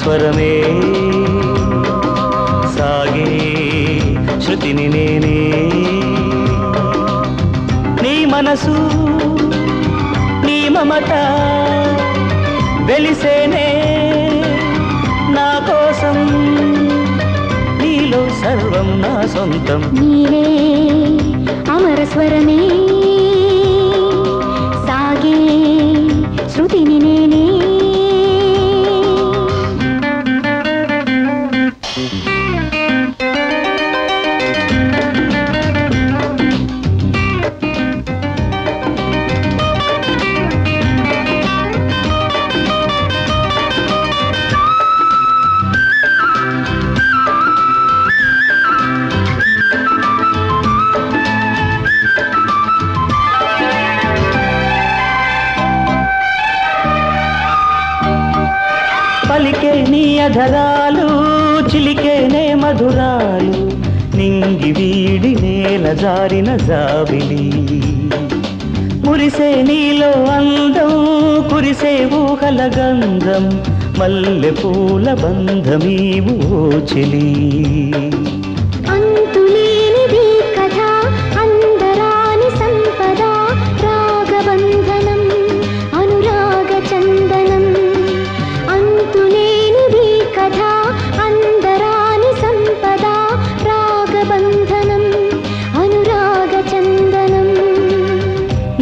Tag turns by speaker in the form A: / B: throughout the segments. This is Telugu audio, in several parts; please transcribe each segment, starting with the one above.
A: స్వరమే సాగే శృతిని నేనే నీ మనసు నీ మమత వెలిసేనే నా కోసం నీలో సర్వం నా సొంతం
B: నీవే అమర స్వరమే సాగే శృతిని నేనే
A: పలికే నీ అధరాలు చిలికేనే మధురాలు నింగి వీడి నేల జారిన జాబిలి మురిసే నీలో అందం కురిసే ఊహల గంధం మల్లె పూల బంధమీవు చెలి
B: అంతులేనిది కథ అందరాని సంపద రాగబంధనం అనురాగ చందనం అంతులేనిది కథ అందరాని సంపద రాగబంధనం అనురాగ చందనం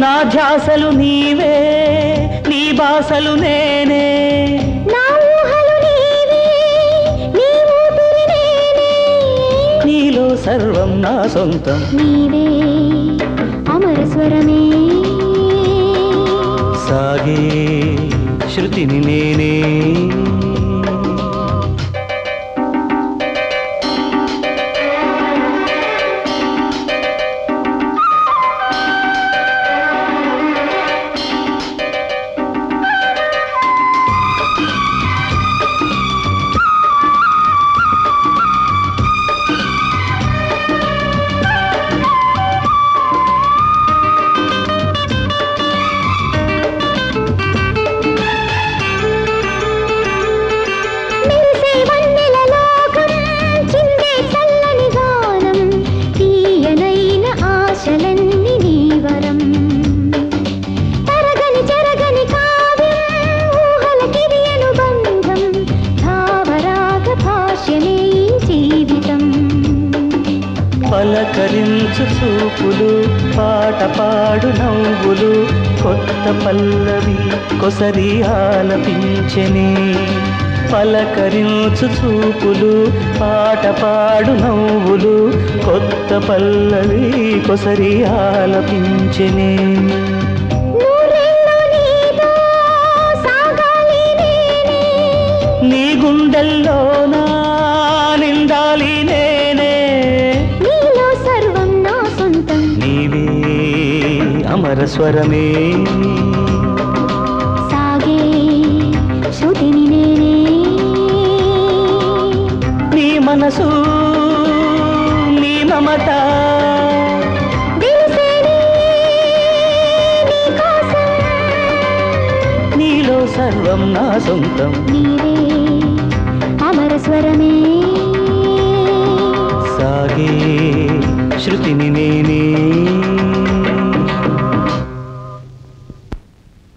A: నా ధ్యాసలు నీవే నీ బాసలు నేనే
B: నా ఊహలు నీవే నీ ఊపిరి నేనే
A: నీలో సర్వం నా సొంతం
B: నీవే అమర స్వరమే
A: సాగే శృతిని నేనే పలకరించు చూపులు పాట పాడు నవ్వులు కొత్త పల్లవి కొసరి ఆలపించెనే పలకరించు చూపులు పాట పాడు నవ్వులు కొత్త పల్లవి కొసరి ఆలపించెనే నీ గుండెల్లోనా నిండాలి నేనే
B: నీలో సర్వం నా సొంతం
A: నీవే అమర స్వరమే
B: సాగే శృతిని నేనే
A: నీ మనసు నీ మమత నీలో సర్వం నా సొంతం
B: నీవే అమర స్వరమే
A: సాగే శృతిని నేనే